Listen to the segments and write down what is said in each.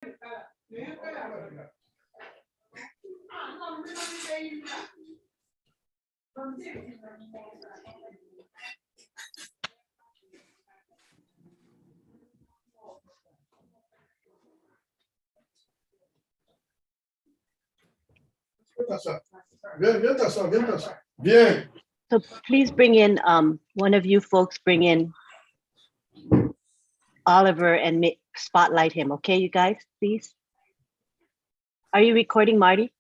So please bring in, one of you folks bring in Oliver and spotlight him. Okay, you guys, please. Are you recording, Marty?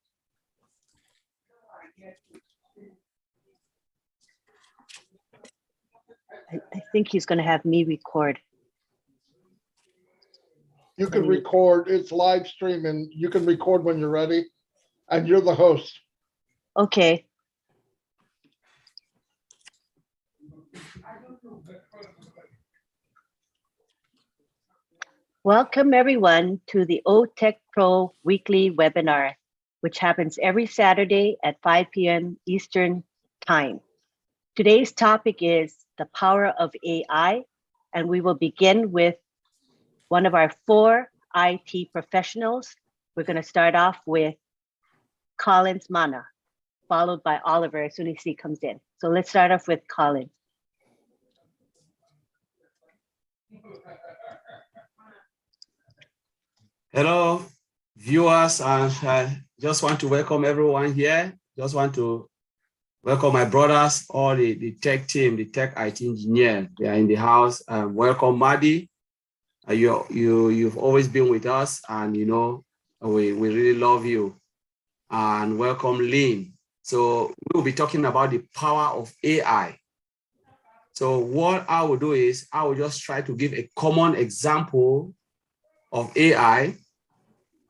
I think he's going to have me record. You can record, it's live streaming. You can record when you're ready, and you're the host. Okay. Welcome everyone to the OTech Pro weekly webinar, which happens every Saturday at 5 p.m. Eastern Time. Today's topic is the power of AI, and we will begin with one of our 4 IT professionals. We're going to start off with Collins Mana, followed by Oliver as soon as he comes in. So let's start off with Collins. Hello, viewers, and I just want to welcome everyone here. Just want to welcome my brothers, all the tech team, the tech IT engineer. They are in the house. Welcome, Madi. You've always been with us, and you know we really love you. And welcome, Lynn. So we'll be talking about the power of AI. So what I will do is I will just try to give a common example of AI,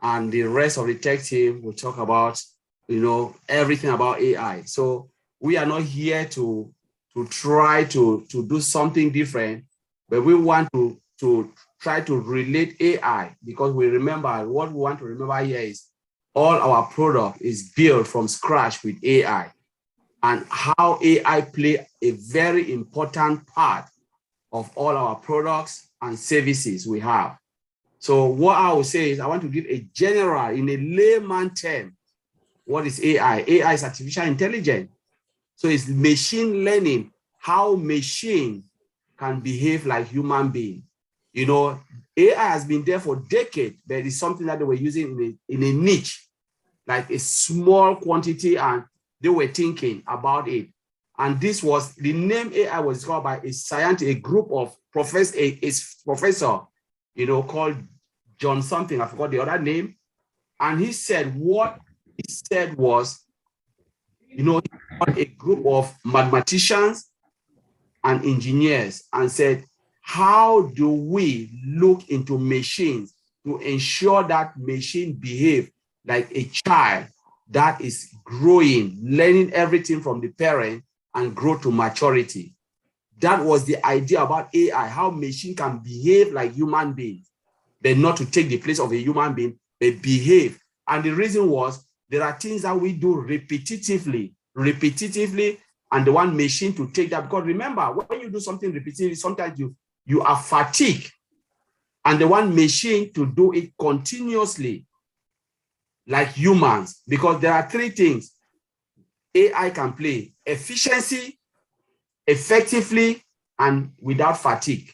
and the rest of the tech team will talk about, you know, everything about AI. So we are not here to try to do something different, but we want to try to relate AI, because we remember what we want to remember here is all our product is built from scratch with AI, and how AI play a very important part of all our products and services we have. So what I will say is I want to give a general, in a layman term, what is AI? AI is artificial intelligence. So it's machine learning, how machine can behave like human being. You know, AI has been there for decades, but it's something that they were using in a niche, like a small quantity, and they were thinking about it. And this was, the name AI was discovered by a scientist, a group of professors, a professor, you know, called John something, I forgot the other name. And he said, what he said was, you know, a group of mathematicians and engineers and said, how do we look into machines to ensure that machine behave like a child that is growing, learning everything from the parent and grow to maturity? That was the idea about AI, how machine can behave like human beings, but not to take the place of a human being, but behave. And the reason was, there are things that we do repetitively, and the one machine to take that. Because remember, when you do something repetitively, sometimes you are fatigued, and the one machine to do it continuously, like humans, because there are 3 things AI can play: efficiency, effectively, and without fatigue.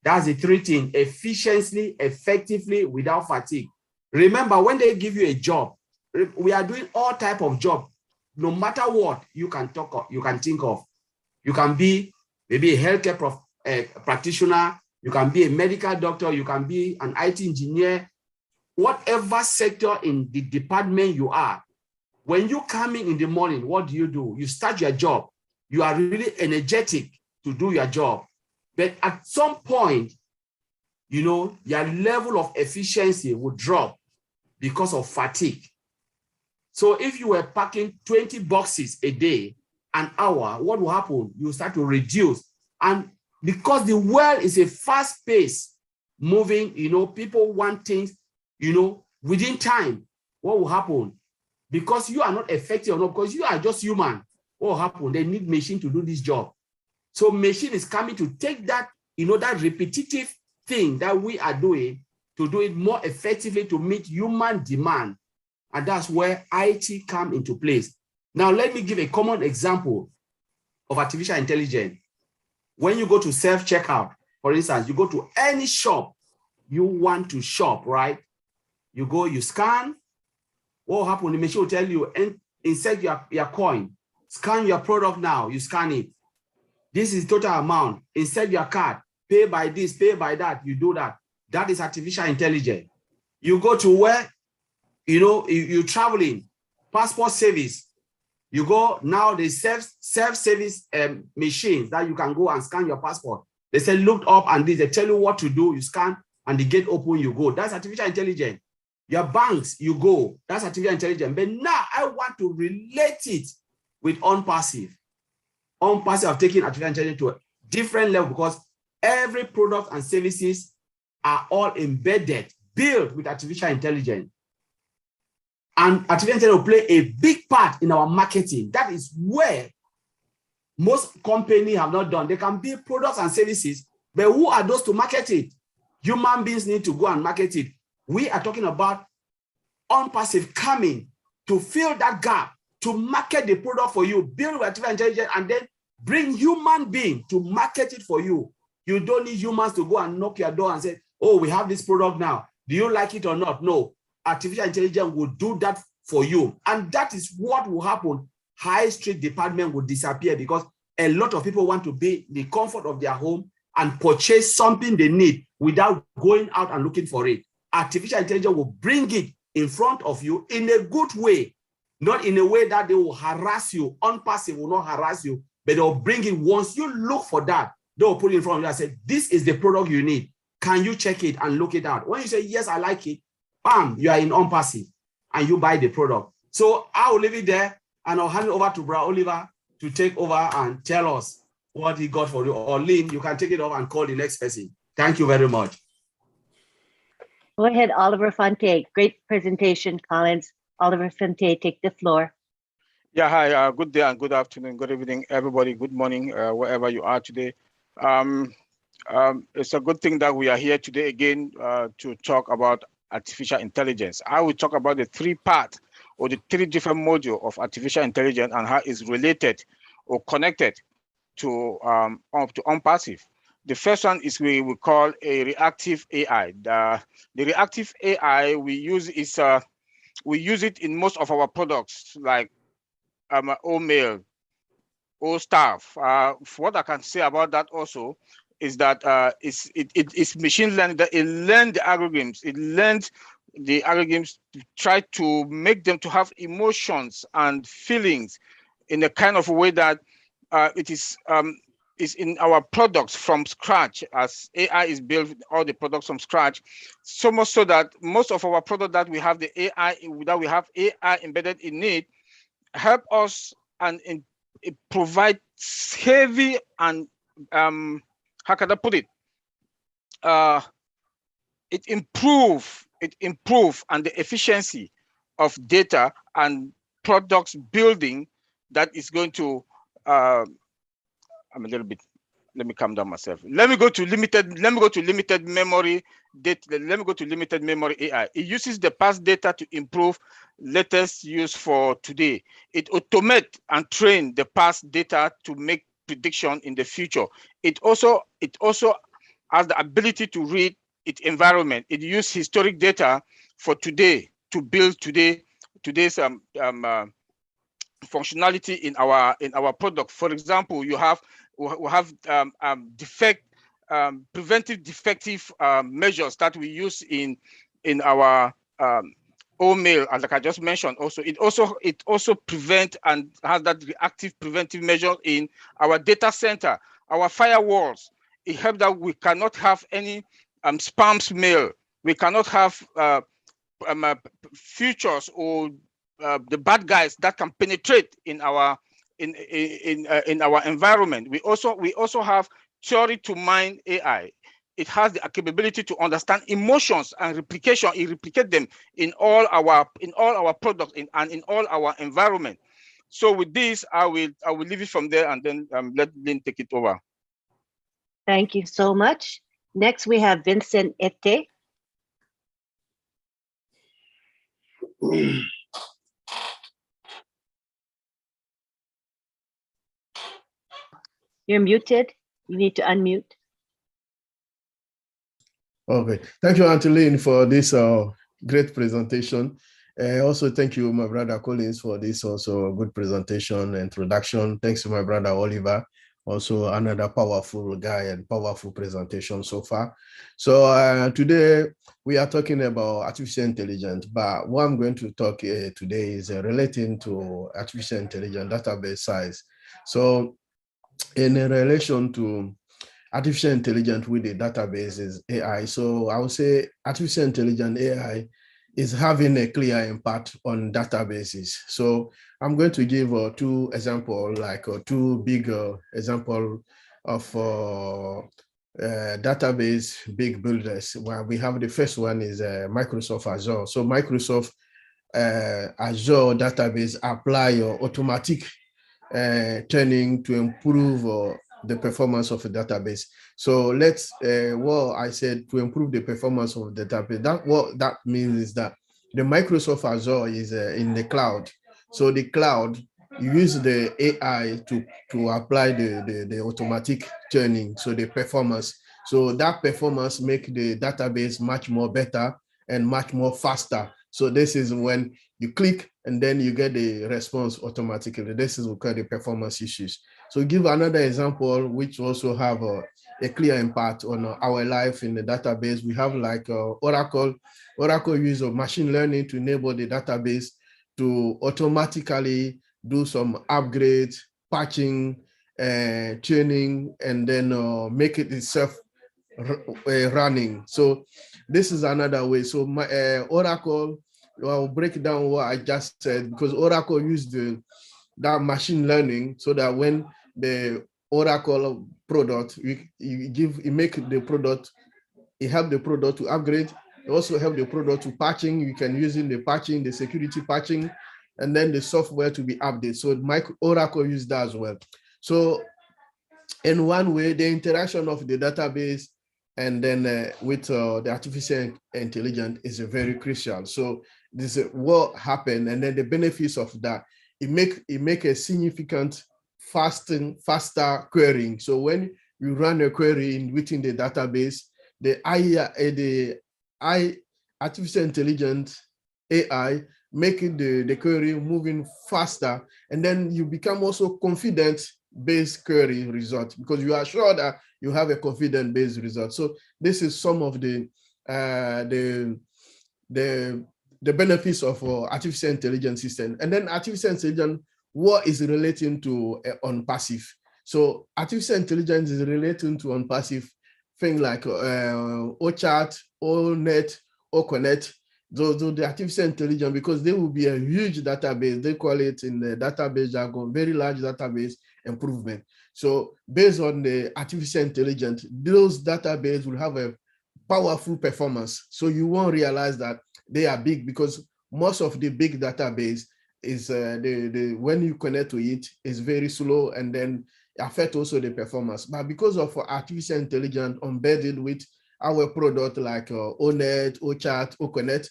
That's the 3 things: efficiently, effectively, without fatigue. Remember, when they give you a job, we are doing all type of job. No matter what you can talk of, you can think of. You can be maybe a healthcare practitioner, you can be a medical doctor, you can be an IT engineer, whatever sector in the department you are. When you come in the morning, what do? You start your job. You are really energetic to do your job. But at some point, you know, your level of efficiency will drop because of fatigue. So if you were packing 20 boxes a day, an hour, what will happen? You start to reduce. And because the world is a fast pace moving, you know, people want things, you know, within time. What will happen? Because you are not effective enough, because you are just human, what will happen? They need machine to do this job. So machine is coming to take that, you know, that repetitive thing that we are doing to do it more effectively to meet human demand. And that's where IT come into place. Now, let me give a common example of artificial intelligence. When you go to self-checkout, for instance, you go to any shop you want to shop, right? You go, you scan. What will happen? The machine will tell you, insert your coin. Scan your product now. You scan it. This is total amount. Insert your card. Pay by this, pay by that. You do that. That is artificial intelligence. You go to where, you're traveling, passport service. You go, now they self-service machines that you can go and scan your passport. They say, look up and this, they tell you what to do. You scan and the gate open, you go. That's artificial intelligence. Your banks, you go. That's artificial intelligence. But now I want to relate it with ONPASSIVE. ONPASSIVE have taken artificial intelligence to a different level because every product and services are all embedded, built with artificial intelligence. And artificial intelligence will play a big part in our marketing. That is where most companies have not done. They can build products and services, but who are those to market it? Human beings need to go and market it. We are talking about ONPASSIVE coming to fill that gap, to market the product for you, build with artificial intelligence, and then bring human beings to market it for you. You don't need humans to go and knock your door and say, oh, we have this product now. Do you like it or not? No. Artificial intelligence will do that for you. And that is what will happen. High street department will disappear because a lot of people want to be in the comfort of their home and purchase something they need without going out and looking for it. Artificial intelligence will bring it in front of you in a good way, not in a way that they will harass you. ONPASSIVE will not harass you, but they'll bring it. Once you look for that, they'll put it in front of you and say, this is the product you need. Can you check it and look it out? When you say, yes, I like it, bam, you are in ONPASSIVE and you buy the product. So I will leave it there and I'll hand it over to Bra Oliver to take over and tell us what he got for you. Or Lynn, you can take it over and call the next person. Thank you very much. Go ahead, Oliver Fonte. Great presentation, Collins. Oliver Fonte, take the floor. Yeah, hi, good day and good afternoon, good evening, everybody. Good morning, wherever you are today. It's a good thing that we are here today again to talk about artificial intelligence. I will talk about the three parts or the three different modules of artificial intelligence and how it's related or connected to ONPASSIVE. The first one is we call a reactive AI. The reactive AI we use it in most of our products like OMail, OStaff. What I can say about that also is that it's machine learning that it learns the algorithms. It learns the algorithms to try to make them to have emotions and feelings in a kind of a way that it is in our products from scratch, as AI is built all the products from scratch, so much so that most of our products that we have the AI embedded in it help us and it provides heavy and how can I put it? It improve and the efficiency of data and products building that is going to I'm a little bit, let me calm down myself. Let me go to limited memory data. Let me go to limited memory AI. It uses the past data to improve latest use for today. It automates and train the past data to make prediction in the future. It also has the ability to read its environment. It uses historic data for today to build today's functionality in our product. For example, we have preventive defective measures that we use in our OMail, as like I just mentioned. Also, it also prevent and has that reactive preventive measure in our data center, our firewalls. It helps that we cannot have any spam mail. We cannot have features or the bad guys that can penetrate in our environment. We also have theory to mind AI. It has the capability to understand emotions and replication. It replicates them in all our products and in all our environment. So with this, I will leave it from there and then let Lynn take it over. Thank you so much. Next, we have Vincent Ete. You're muted. You need to unmute. Okay, thank you, Angeline, for this great presentation. Also, thank you, my brother Collins, for this also good presentation, introduction. Thanks to my brother Oliver, also another powerful guy and powerful presentation so far. So today we are talking about artificial intelligence, but what I'm going to talk today is relating to artificial intelligence database size. So in relation to artificial intelligence with the databases AI. So I would say artificial intelligence AI is having a clear impact on databases. So I'm going to give two examples, like two big example of database big builders. Well, we have the first one is Microsoft Azure. So Microsoft Azure database apply automatic training to improve the performance of a database. So let's, well, I said to improve the performance of the database. That what that means is that the Microsoft Azure is in the cloud. So the cloud, you use the AI to apply the automatic training, so the performance. So that performance make the database much more better and much more faster. So this is when you click and then you get the response automatically. This is what we call the performance issues. So give another example, which also have a clear impact on our life in the database. We have like Oracle. Oracle use of machine learning to enable the database to automatically do some upgrades, patching, training, and then make it itself running. So this is another way. So my Oracle, I'll break down what I just said, because Oracle used that machine learning so that when the Oracle product, you make the product, it help the product to upgrade. It also help the product to patching. You can use in the patching, the security patching, and then the software to be updated. So Oracle use that as well. So in one way, the interaction of the database and then with the artificial intelligence is very crucial. So this is what happened, and then the benefits of that, it make a significant faster querying. So when you run a query within the database, the artificial intelligence AI making the query moving faster, and then you become also confident based query result, because you are sure that you have a confident based result. So this is some of the benefits of artificial intelligence system. And then artificial intelligence, what is relating to ONPASSIVE? So artificial intelligence is relating to ONPASSIVE things like OChat, ONet, OConnect. Those the artificial intelligence, because they will be a huge database. They call it in the database jargon, very large database improvement. So based on the artificial intelligence, those databases will have a powerful performance. So you won't realize that they are big, because most of the big database is when you connect to it is very slow, and then affect also the performance. But because of artificial intelligence embedded with our product like ONet, OChat, OConnect,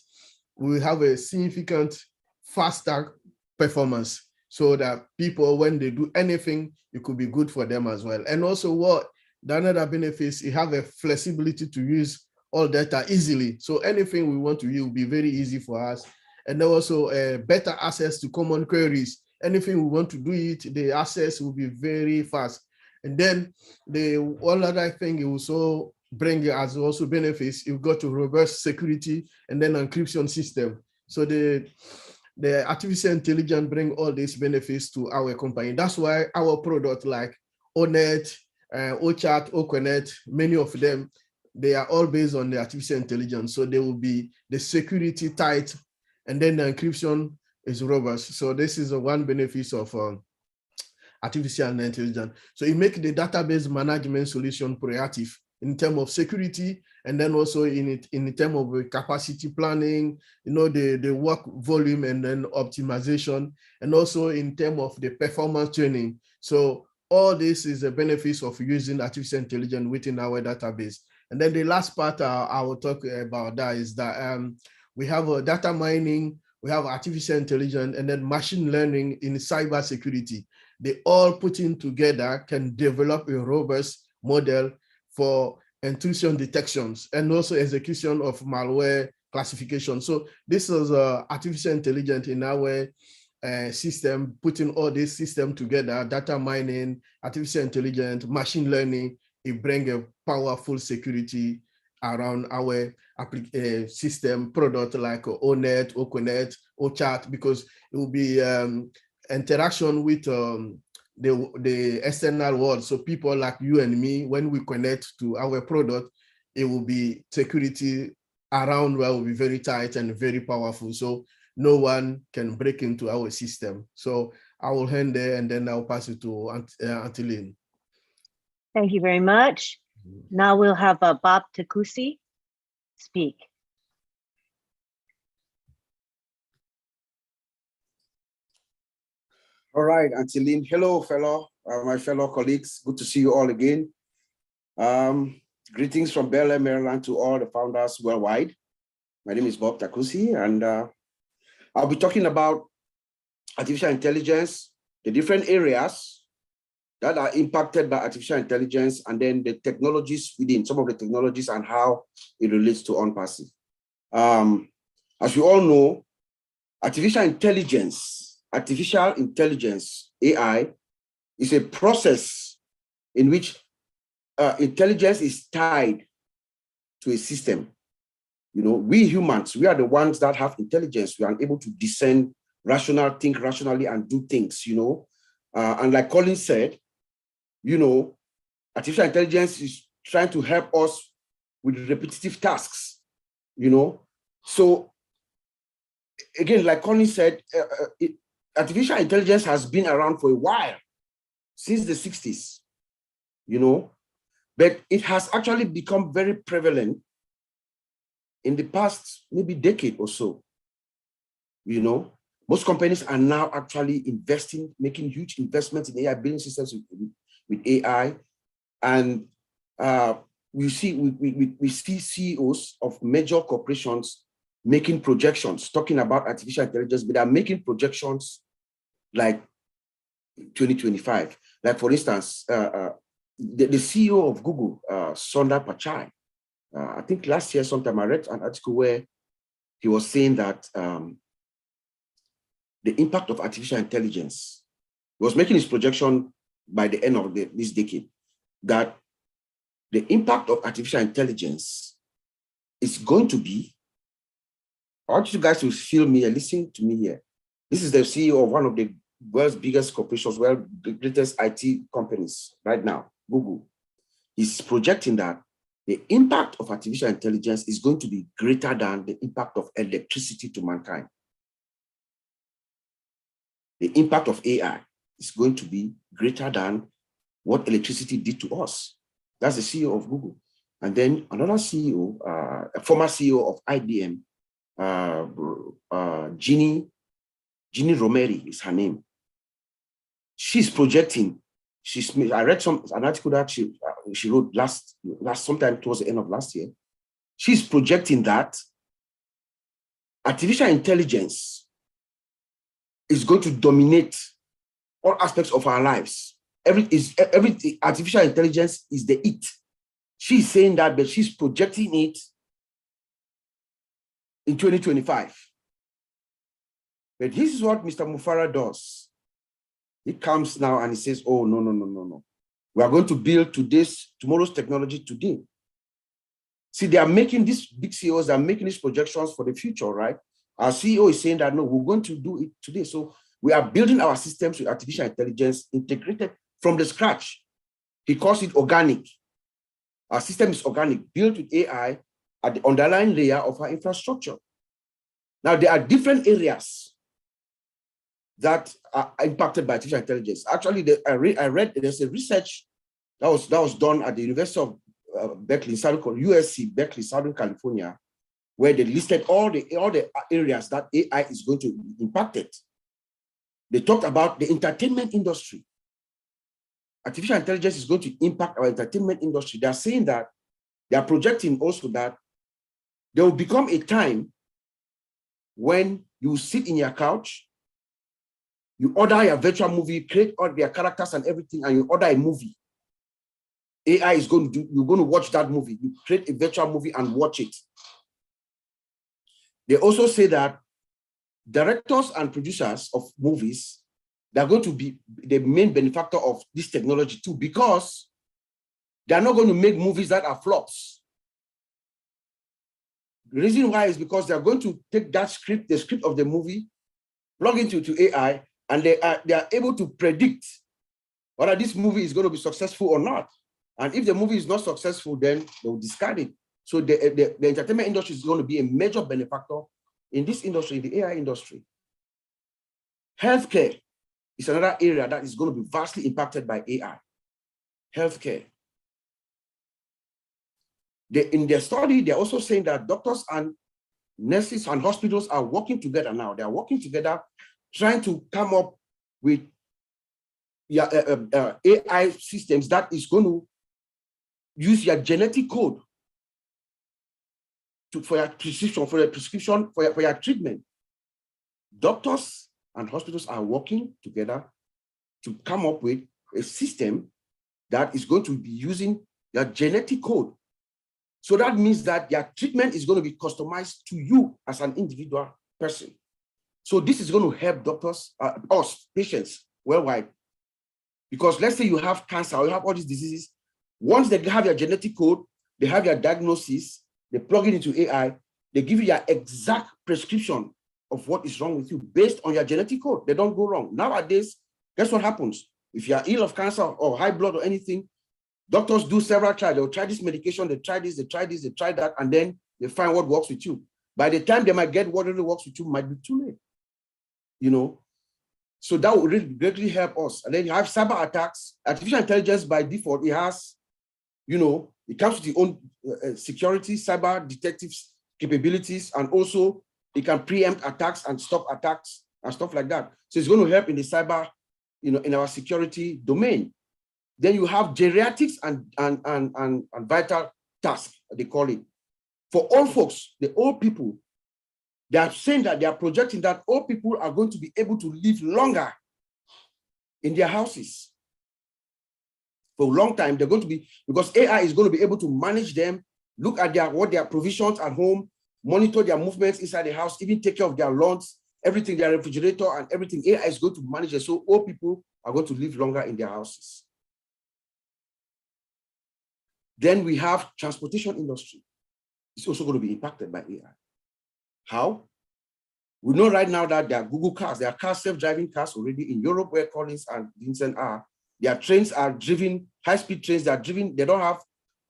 we have a significant faster performance, so that people, when they do anything, it could be good for them as well. And also what the another benefits, you have a flexibility to use all data easily. So anything we want to use will be very easy for us. And then also better access to common queries. Anything we want to do it, the access will be very fast. And then the one other thing it also bring as also benefits, you've got to robust security and then encryption system. So the artificial intelligence bring all these benefits to our company. That's why our product like ONet, OChat, OConnect, many of them, they are all based on the artificial intelligence. So they will be the security tight, and then the encryption is robust. So this is one benefit of artificial intelligence. So it makes the database management solution proactive in terms of security, and then also in terms of capacity planning, the work volume and then optimization, and also in terms of the performance training. So all this is the benefits of using artificial intelligence within our database. And then the last part I will talk about that is that we have a data mining we have artificial intelligence, and then machine learning in cyber security. They all put in together can develop a robust model for intrusion detections and also execution of malware classification. So this is artificial intelligence in our system, putting all this system together, data mining, artificial intelligence, machine learning. It brings a powerful security around our system product like ONET, OConnect, OChat, because it will be interaction with the external world. So people like you and me, when we connect to our product, it will be security around where will be very tight and very powerful. So no one can break into our system. So I will hand there and then I'll pass it to Auntie Lynn. Thank you very much. Now we'll have Bob Takusi speak. All right, Auntie Lynn. Hello, my fellow colleagues. Good to see you all again. Greetings from Bel Air, Maryland to all the founders worldwide. My name is Bob Takusi, and I'll be talking about artificial intelligence, the different areas that are impacted by artificial intelligence, and then the technologies within, some of the technologies and how it relates to ONPASSIVE. As you all know, artificial intelligence, AI, is a process in which intelligence is tied to a system. You know, we humans, we are the ones that have intelligence. We are able to discern, think rationally, and do things, you know. And like Colin said, you know, artificial intelligence is trying to help us with repetitive tasks, you know. So again, like Colin said, artificial intelligence has been around for a while, since the 60s, you know, but it has actually become very prevalent in the past maybe decade or so. You know, most companies are now actually investing, making huge investments in AI, building systems with AI. And we see CEOs of major corporations making projections, talking about artificial intelligence, but they are making projections like 2025. Like for instance, the CEO of Google, Sundar Pichai, I think last year sometime I read an article where he was saying that the impact of artificial intelligence, he was making his projection by the end of this decade, that the impact of artificial intelligence is going to be, I want you guys to feel me and listen to me here. This is the CEO of one of the world's biggest corporations, the greatest IT companies right now, Google. He's projecting that the impact of artificial intelligence is going to be greater than the impact of electricity to mankind. The impact of AI is going to be greater than what electricity did to us. That's the CEO of Google. And then another CEO, a former CEO of IBM, Ginny Rometty is her name. She's projecting. I read an article that she wrote last sometime towards the end of last year. She's projecting that artificial intelligence is going to dominate all aspects of our lives. Every artificial intelligence is the it. She's saying that, but she's projecting it in 2025. But this is what Mr. Mufara does. He comes now and he says, oh, no. We are going to build tomorrow's technology today. See, they are making these big CEOs, are making these projections for the future, right? Our CEO is saying that, no, we're going to do it today. So we are building our systems with artificial intelligence integrated from the scratch. He calls it organic. Our system is organic, built with AI at the underlying layer of our infrastructure. Now, there are different areas that are impacted by artificial intelligence. Actually, I read there's a research that was done at the University of Berkeley, USC, Berkeley, Southern California, where they listed all the areas that AI is going to be impacted. They talked about the entertainment industry. Artificial intelligence is going to impact our entertainment industry. They are saying that, they are projecting also that there will become a time when you sit in your couch, you order your virtual movie, create all their characters and everything, and you order a movie. AI is going to do, you're going to watch that movie. You create a virtual movie and watch it. They also say that directors and producers of movies, they're going to be the main benefactor of this technology too, because they're not going to make movies that are flops. The reason why is because they're going to take that script, the script of the movie, plug into AI, and they are able to predict whether this movie is going to be successful or not. And if the movie is not successful, then they'll discard it. So the entertainment industry is going to be a major benefactor in this industry, the AI industry. Healthcare is another area that is going to be vastly impacted by AI. Healthcare. In their study, they're also saying that doctors and nurses and hospitals are working together now. They are working together, trying to come up with AI systems that is going to use your genetic code for your prescription, for your treatment. Doctors and hospitals are working together to come up with a system that is going to be using your genetic code. So that means that your treatment is going to be customized to you as an individual person. So this is going to help doctors, us, patients worldwide. Because let's say you have cancer or you have all these diseases, once they have your genetic code, they have your diagnosis, they plug it into AI, they give you your exact prescription of what is wrong with you based on your genetic code. They don't go wrong. Nowadays, guess what happens? If you are ill of cancer or high blood or anything, doctors do several trials. They'll try this medication, they try this, they try this, they try that, and then they find what works with you. By the time they might get what really works with you, might be too late. You know, so that would really greatly help us. And then you have cyber attacks. Artificial intelligence by default, it has, you know, it comes with its own security, cyber detectives capabilities, and also it can preempt attacks and stop attacks and stuff like that. So it's going to help in the cyber, you know, in our security domain. Then you have geriatrics and vital tasks, they call it. For old folks, the old people, they are saying that they are projecting that old people are going to be able to live longer in their houses. For a long time, they're going to be, because AI is going to be able to manage them, look at what their provisions at home, monitor their movements inside the house, even take care of their lawns, everything, their refrigerator and everything. AI is going to manage it. So old people are going to live longer in their houses. Then we have transportation industry. It's also going to be impacted by AI. How? We know right now that there are Google cars, there are cars, self-driving cars already in Europe where Collins and Vincent are. Their trains are driven, high-speed trains, they are driven, they don't have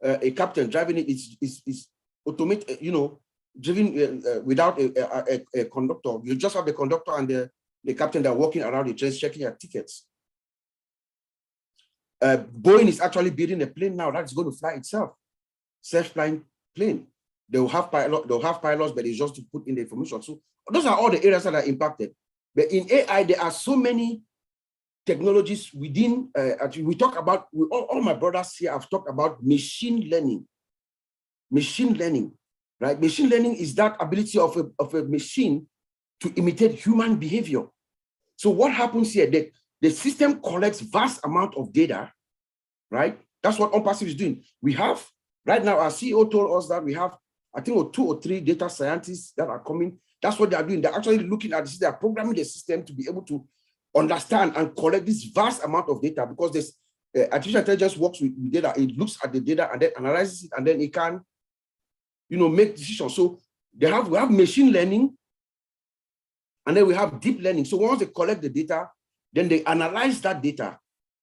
a captain driving it, it's automated, you know, driven without a conductor. You just have the conductor and the captain that are walking around the trains checking your tickets. Boeing is actually building a plane now that's going to fly itself, self-flying plane. They'll have pilots, but it's just to put in the information. So those are all the areas that are impacted. But in AI, there are so many technologies within, we talk about, all my brothers here have talked about machine learning. Machine learning, right? Machine learning is that ability of a machine to imitate human behavior. So what happens here, the system collects vast amount of data, right? That's what ONPASSIVE is doing. We have, right now, our CEO told us that we have, I think, 2 or 3 data scientists that are coming. That's what they are doing. They're actually looking at this. They are programming the system to be able to understand and collect this vast amount of data, because this artificial intelligence works with data. It looks at the data and then analyzes it, and then it can, you know, make decisions. So we have machine learning, and then we have deep learning. So once they collect the data, then they analyze that data.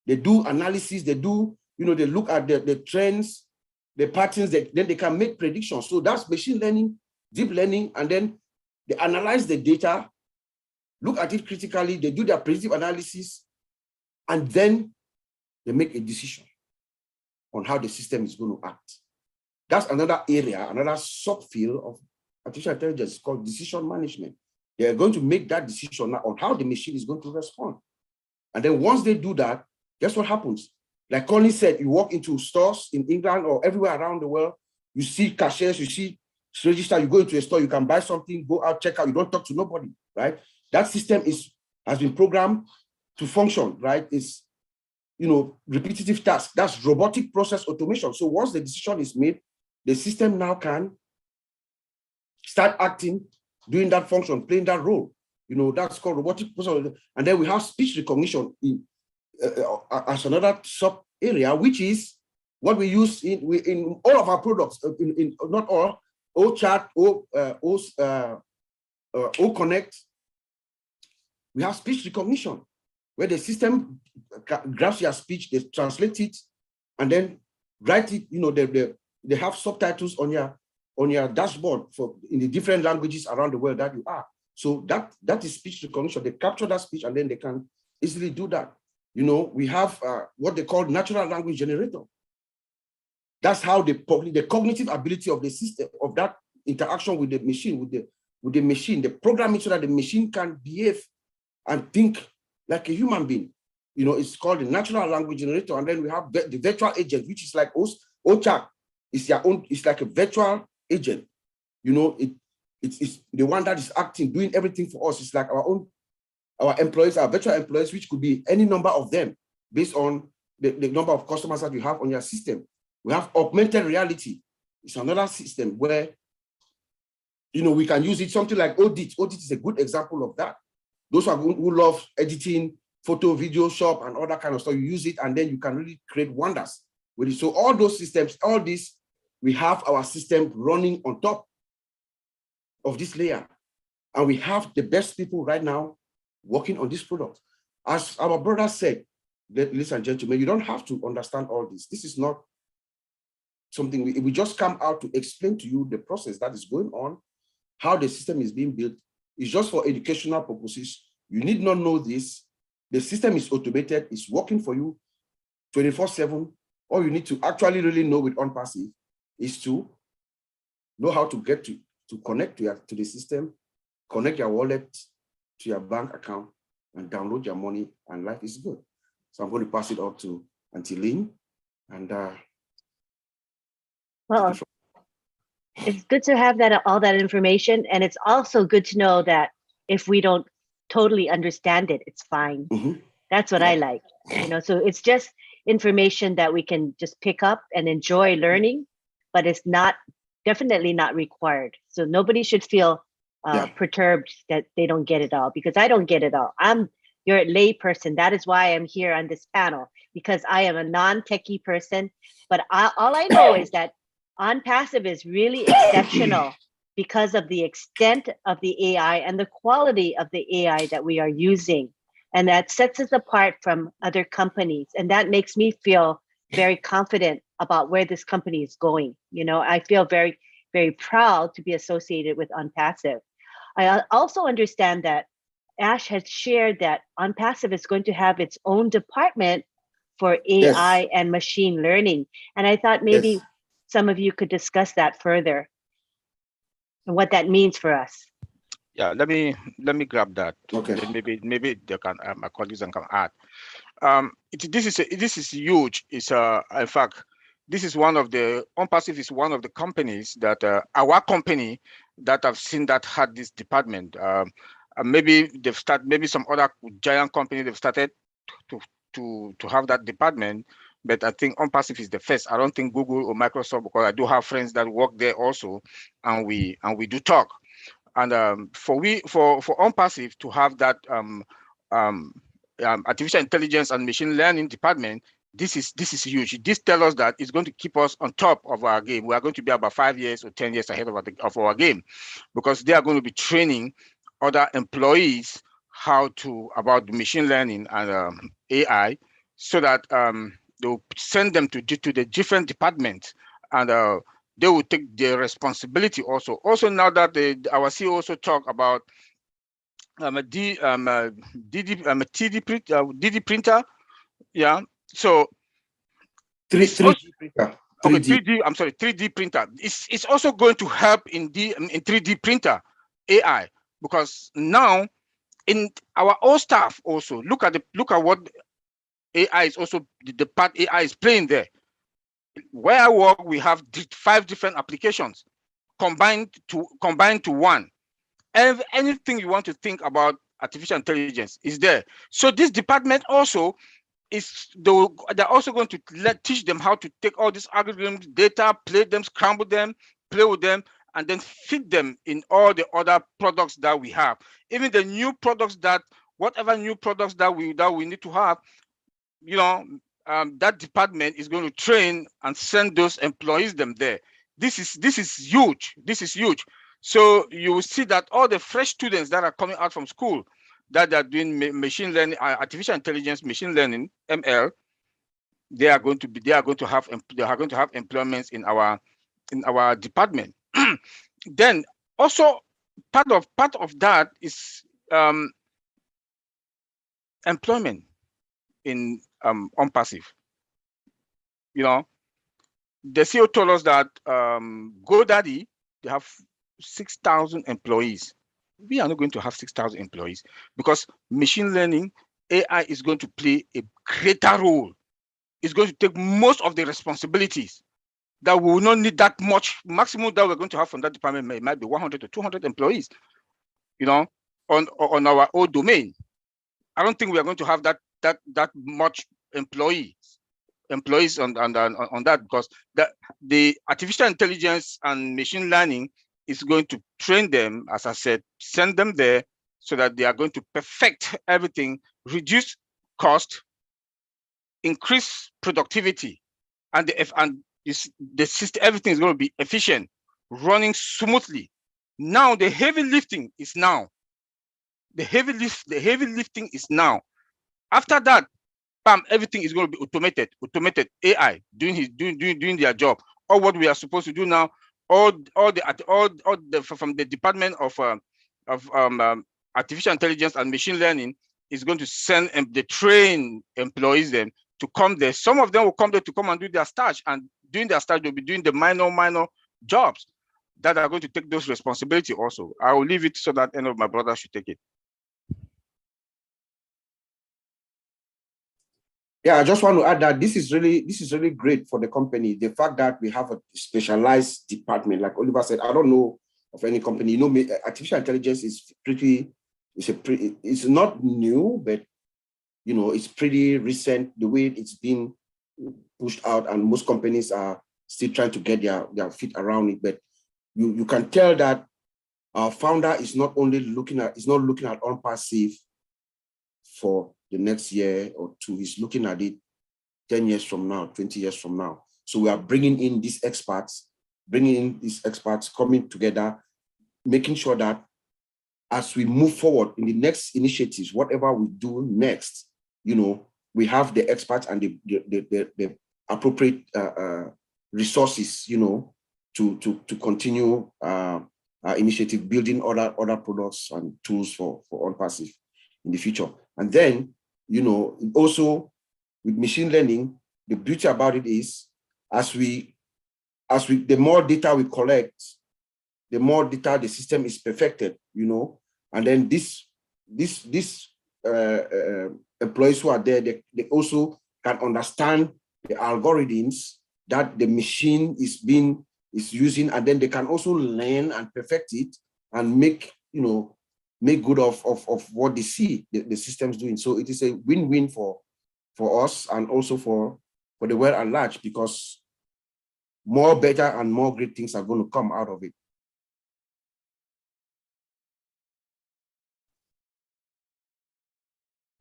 They do analysis. They do, you know, they look at the trends, the patterns. Then they can make predictions. So that's machine learning, deep learning, and then they analyze the data, look at it critically, they do their predictive analysis, and then they make a decision on how the system is going to act. That's another area, another subfield of artificial intelligence called decision management. They are going to make that decision on how the machine is going to respond. And then once they do that, guess what happens? Like Colin said, you walk into stores in England or everywhere around the world, you see cashiers, you see register, you go into a store, you can buy something, go out, check out, you don't talk to nobody, right? That system has been programmed to function, right? It's, repetitive tasks. That's robotic process automation. So once the decision is made, the system now can start acting, doing that function, playing that role. That's called robotic process. And then we have speech recognition as another sub area, which is what we use in all of our products, in not all, OChat, OConnect. We have speech recognition, where the system grabs your speech, they translate it, and then write it. They have subtitles on your dashboard in the different languages around the world that you are. So that is speech recognition. They capture that speech, and then they can easily do that. We have what they call natural language generator. That's how the cognitive ability of the system, of that interaction with the machine, with the machine, the programming so that the machine can behave and think like a human being. It's called the natural language generator. And then we have the virtual agent, which is like OChat. It's like a virtual agent. It's the one that is acting, doing everything for us. It's like our employees, our virtual employees, which could be any number of them based on the number of customers that you have on your system. We have augmented reality. It's another system where, we can use it, something like Audit. Audit is a good example of that. Those who love editing, photo, video, shop, and all that kind of stuff, you use it, and then you can really create wonders with it. So all those systems, all this, we have our system running on top of this layer. And we have the best people right now working on this product. As our brother said, ladies and gentlemen, you don't have to understand all this. This is not something we just come out to explain to you the process that is going on, how the system is being built. It's just for educational purposes. You need not know this. The system is automated, it's working for you 24/7. All you need to actually really know with ONPASSIVE is to know how to get to connect to the system, connect your wallet to your bank account, and download your money, and life is good. So I'm going to pass it on to Auntie Lynn. And well, it's good to have all that information, and it's also good to know that if we don't totally understand it, it's fine. That's what I like. So it's just information that we can just pick up and enjoy learning, but it's definitely not required. So nobody should feel perturbed that they don't get it all, because I don't get it all. You're a lay person. That is why I'm here on this panel, because I am a non-techie person. But all I know is that ONPASSIVE is really exceptional because of the extent of the AI and the quality of the AI that we are using. And that sets us apart from other companies. And that makes me feel very confident about where this company is going. I feel very, very proud to be associated with ONPASSIVE. I also understand that Ash has shared that ONPASSIVE is going to have its own department for AI and machine learning. And I thought maybe some of you could discuss that further and what that means for us. Yeah, let me grab that. Okay. Then maybe they can my colleagues can add. This is huge. It's in fact, this is one of the ONPASSIVE is one of the companies that our company that I've seen that had this department. Maybe they've started. Maybe some other giant company they've started to have that department. But I think ONPASSIVE is the first. I don't think Google or Microsoft, because I do have friends that work there also, and we do talk. And for ONPASSIVE to have that artificial intelligence and machine learning department, this is huge. This tells us that it's going to keep us on top of our game. We are going to be about 5 years or 10 years ahead of our game, because they are going to be training other employees about machine learning and AI, so that they'll send them to the different departments, and they will take their responsibility also. Also, now that our CEO also talked about DD printer, yeah. So 3D printer. 3D. I'm sorry, 3D printer. It's also going to help in 3D printer AI, because now in our own staff also look at what AI is also the part AI is playing there. Where I work, we have 5 different applications. combined to one. Anything you want to think about artificial intelligence is there. So this department also they're also going to teach them how to take all these algorithms, data, play them, scramble them, play with them, and then fit them in all the other products that we have. Even the new products whatever new products that we need to have, that department is going to train and send those employees them there. This is huge. This is huge. So you will see that all the fresh students that are coming out from school that are doing machine learning, artificial intelligence, machine learning, ML, they are going to have employments in our department. Then also part of that is employment in ONPASSIVE. The CEO told us that GoDaddy, they have 6,000 employees. We are not going to have 6,000 employees because machine learning, AI is going to play a greater role. It's going to take most of the responsibilities that we will not need that much. Maximum that we're going to have from that department might be 100 to 200 employees, on our own domain. I don't think we are going to have that much employees on that, because the artificial intelligence and machine learning is going to train them, as I said, send them there so that they are going to perfect everything, reduce cost, increase productivity, and the system, everything is going to be efficient, running smoothly. Now the heavy lifting is now. The heavy lifting is now. After that, bam, everything is going to be automated AI doing their job. All what we are supposed to do now, all the from the department of artificial intelligence and machine learning is going to send the trained employees then to come there. Some of them will come there to come and do their stage, and during their stage they'll be doing the minor jobs that are going to take those responsibility also. I will leave it so that any of my brothers should take it. Yeah, I just want to add that this is really great for the company. The fact that we have a specialized department, like Oliver said, I don't know of any company. Artificial intelligence is it's not new, but it's pretty recent the way it's been pushed out, and most companies are still trying to get their feet around it. But you can tell that our founder is not looking at ONPASSIVE for the next year or two. He's looking at it 10 years from now, 20 years from now. So we are bringing in these experts, coming together, making sure that as we move forward in the next initiatives, whatever we do next, we have the experts and the appropriate resources, to continue our initiative, building other products and tools for ONPASSIVE in the future. And then, also with machine learning, the beauty about it is the more data we collect, the more data the system is perfected, and then this employees who are there, they also can understand the algorithms that the machine is using, and then they can also learn and perfect it and make good of what they see the system's doing. So it is a win-win for us and also for the world at large, because more better and more great things are going to come out of it.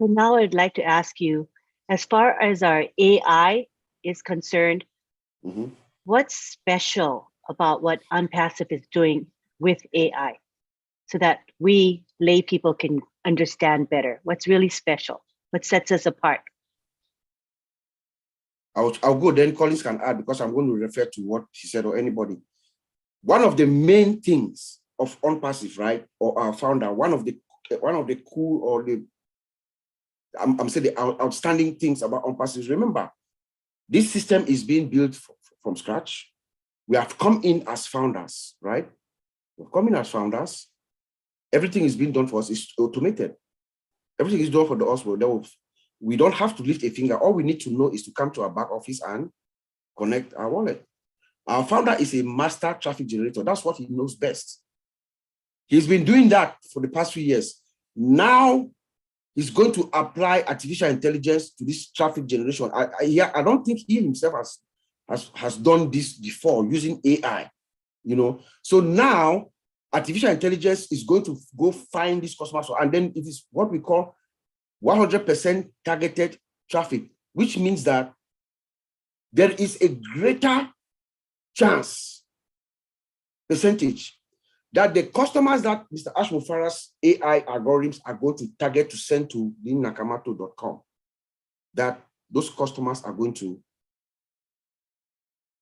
So now I'd like to ask you, as far as our AI is concerned, what's special about what ONPASSIVE is doing with AI so that we lay people can understand better? What's really special? What sets us apart? I'll go, then Collins can add, because I'm going to refer to what she said or anybody. One of the main things of ONPASSIVE, right, or our founder, one of the cool, or I'm saying the outstanding things about ONPASSIVE is, remember, this system is being built from scratch. We have come in as founders, right? We've come in as founders. Everything is being done for us. It's automated. Everything is done for us. We don't have to lift a finger. All we need to know is to come to our back office and connect our wallet. Our founder is a master traffic generator. That's what he knows best. He's been doing that for the past few years. Now he's going to apply artificial intelligence to this traffic generation. I don't think he himself has done this before using AI, you know. So now artificial intelligence is going to go find these customers, and then it is what we call 100% targeted traffic, which means that there is a greater chance percentage that the customers that Mr. Ashmufara's AI algorithms are going to target to send to linakamato.com, that those customers are going to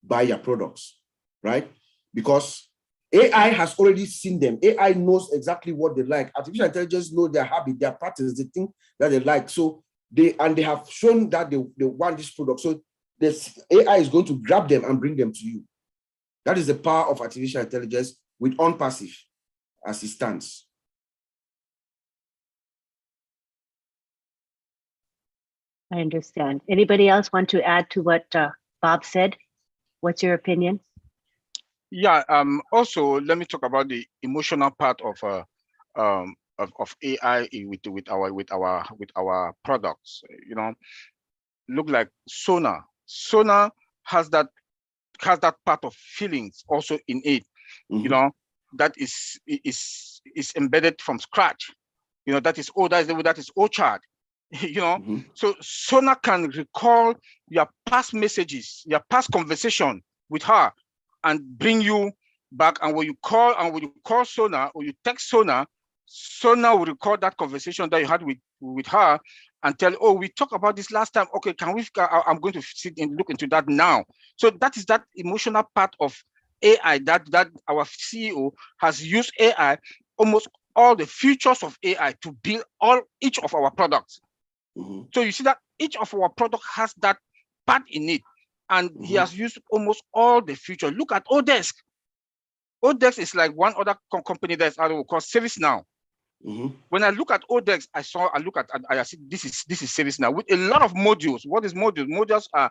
buy your products, right? Because AI has already seen them. AI knows exactly what they like. Artificial intelligence knows their habit, their patterns, the thing that they like. So they have shown that they want this product. So this AI is going to grab them and bring them to you. That is the power of artificial intelligence with ONPASSIVE as it stands. I understand. Anybody else want to add to what Bob said? What's your opinion? Yeah. Also, let me talk about the emotional part of AI with our products. You know, look like Sonar. Sonar has that part of feelings also in it. You know, that is embedded from scratch. You know, that is OChart. You know, so Sonar can recall your past messages, your past conversation with her, and bring you back. And when you call Sonar or you text Sonar, Sonar will record that conversation that you had with her and tell, oh, we talked about this last time. Okay, I'm going to sit and look into that now. So that is that emotional part of AI that our CEO has used AI, almost all the features of AI, to build each of our products. So you see that each of our product has that part in it, and he has used almost all the features. Look at Odesk. Odesk is like one other company that's out of called ServiceNow. When I look at Odesk, I see this is ServiceNow with a lot of modules. What is modules? Modules are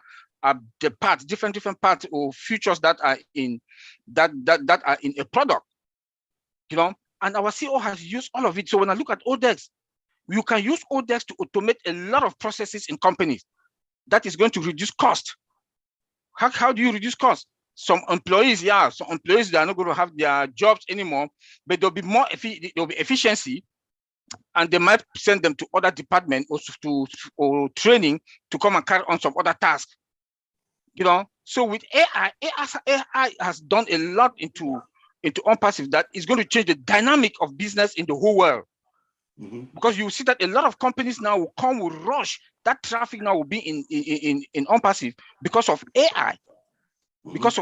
the parts, different parts or features that are in that are in a product. You know, and our CEO has used all of it. So when I look at Odesk, you can use Odesk to automate a lot of processes in companies. That is going to reduce cost. How do you reduce cost? Some employees, they are not going to have their jobs anymore, but there'll be there'll be efficiency, and they might send them to other departments or training to come and carry on some other tasks. You know, so with AI has done a lot into ONPASSIVE that is going to change the dynamic of business in the whole world. Because you see that a lot of companies now will rush. That traffic now will be in ONPASSIVE because of AI. Because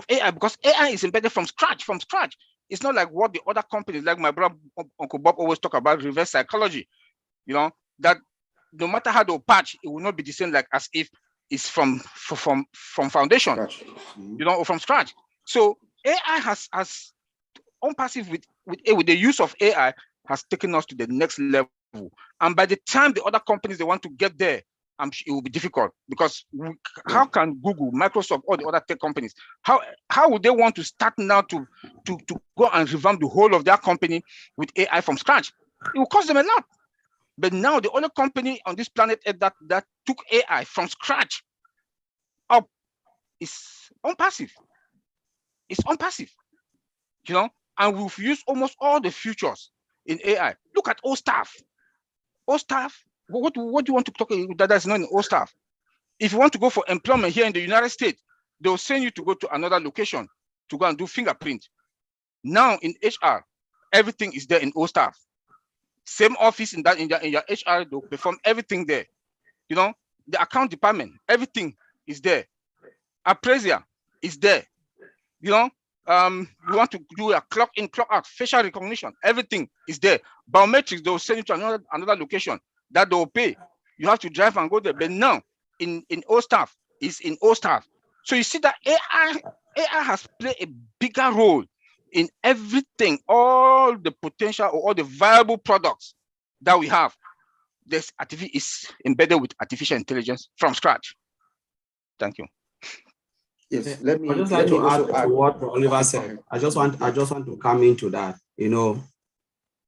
AI is embedded from scratch. It's not like what the other companies, like my brother Uncle Bob always talk about reverse psychology. You know, that no matter how they'll patch, it will not be the same like as if it's from foundation, you know, or from scratch. So AI has ONPASSIVE with the use of AI has taken us to the next level. And by the time the other companies they want to get there, I'm sure it will be difficult, because how can Google, Microsoft, all the other tech companies, how would they want to start now to go and revamp the whole of their company with AI from scratch? It will cost them a lot. But now the only company on this planet that took AI from scratch up is ONPASSIVE. It's ONPASSIVE, you know, and we've used almost all the features in AI. Look at OStaff. OStaff, what do you want to talk about that's not in OStaff? If you want to go for employment here in the United States, they'll send you to go to another location to go and do fingerprint. Now in HR, everything is there in OStaff. Same office in your HR, they'll perform everything there. You know, the account department, everything is there. Appraiser is there. You know, you want to do a clock in, clock out, facial recognition, everything is there. Biometrics, they'll send you to another location that they'll pay. You have to drive and go there. But now in OStaff, is in OStaff. So you see that AI has played a bigger role in everything, all the potential or all the viable products that we have. This is embedded with artificial intelligence from scratch. Thank you. Yes, let me I'd just like to add also to what Oliver said. I just want to come into that. You know,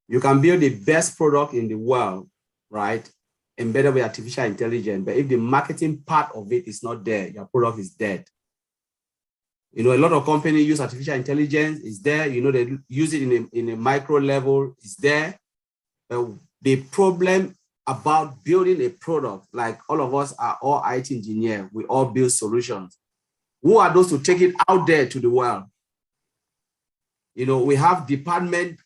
you can build the best product in the world, right? Embedded with artificial intelligence, but if the marketing part of it is not there, your product is dead. You know, a lot of companies use artificial intelligence, it's there. You know, they use it in a micro level, it's there. But the problem about building a product, like all of us are all IT engineers, we all build solutions. Who are those to take it out there to the world? You know, we have department,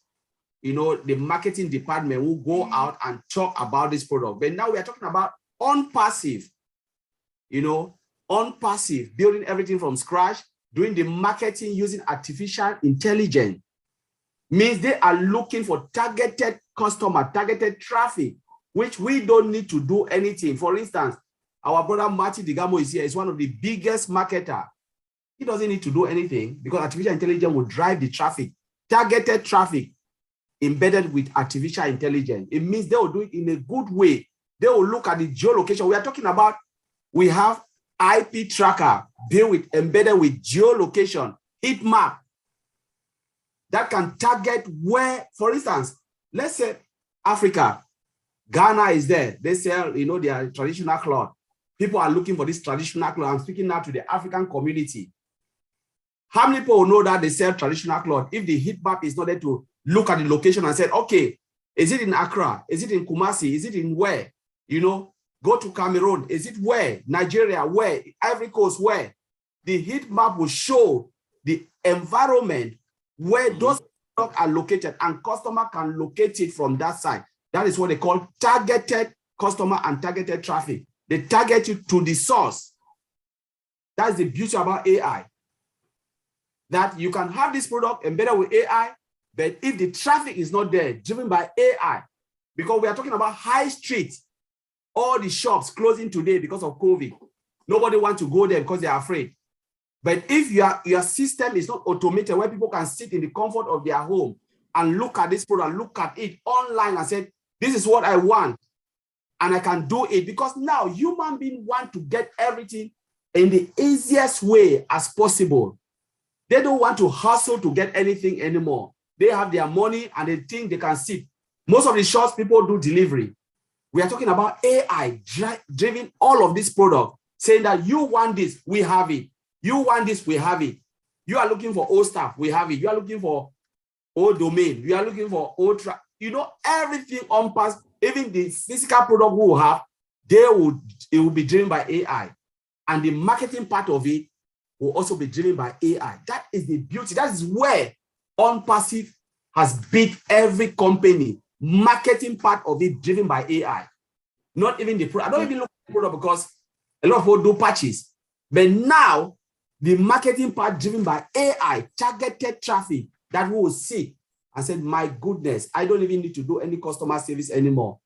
you know, the marketing department will go out and talk about this product. But now we are talking about ONPASSIVE, you know, ONPASSIVE, building everything from scratch, doing the marketing using artificial intelligence. Means they are looking for targeted customer, targeted traffic, which we don't need to do anything. For instance, our brother Marty Digamo is here, is one of the biggest marketers. He doesn't need to do anything because artificial intelligence will drive the traffic, targeted traffic embedded with artificial intelligence. It means they will do it in a good way. They will look at the geolocation. We are talking about, we have IP tracker built with, embedded with geolocation, heat map that can target where, for instance, let's say Africa, Ghana is there. They sell, you know, their traditional cloth. People are looking for this traditional cloth. I'm speaking now to the African community. How many people know that they sell traditional cloth? If the heat map is not there to look at the location and say, okay, is it in Accra? Is it in Kumasi? Is it in where? You know, go to Cameroon. Is it where? Nigeria, where? Ivory Coast, where? The heat map will show the environment where those products are located, and customer can locate it from that side. That is what they call targeted customer and targeted traffic. They target you to the source. That's the beauty about AI. That you can have this product embedded with AI, but if the traffic is not there, driven by AI, because we are talking about high street, all the shops closing today because of COVID. Nobody wants to go there because they are afraid. But if your system is not automated, where people can sit in the comfort of their home and look at this product, look at it online and say, this is what I want, and I can do it, because now human beings want to get everything in the easiest way as possible. They don't want to hustle to get anything anymore. They have their money and they think they can sit. Most of the shops, people do delivery. We are talking about AI driving all of this product, saying that you want this, we have it. You want this, we have it. You are looking for old stuff, we have it. You are looking for old domain. You are looking for old, you know, everything on pass, even the physical product we will have, it will be driven by AI. And the marketing part of it will also be driven by AI. That is the beauty. That is where ONPASSIVE has beat every company. Marketing part of it driven by AI. Not even the product. I don't even look at the product because a lot of people do patches. But now, the marketing part driven by AI, targeted traffic that we will see and say, my goodness, I don't even need to do any customer service anymore.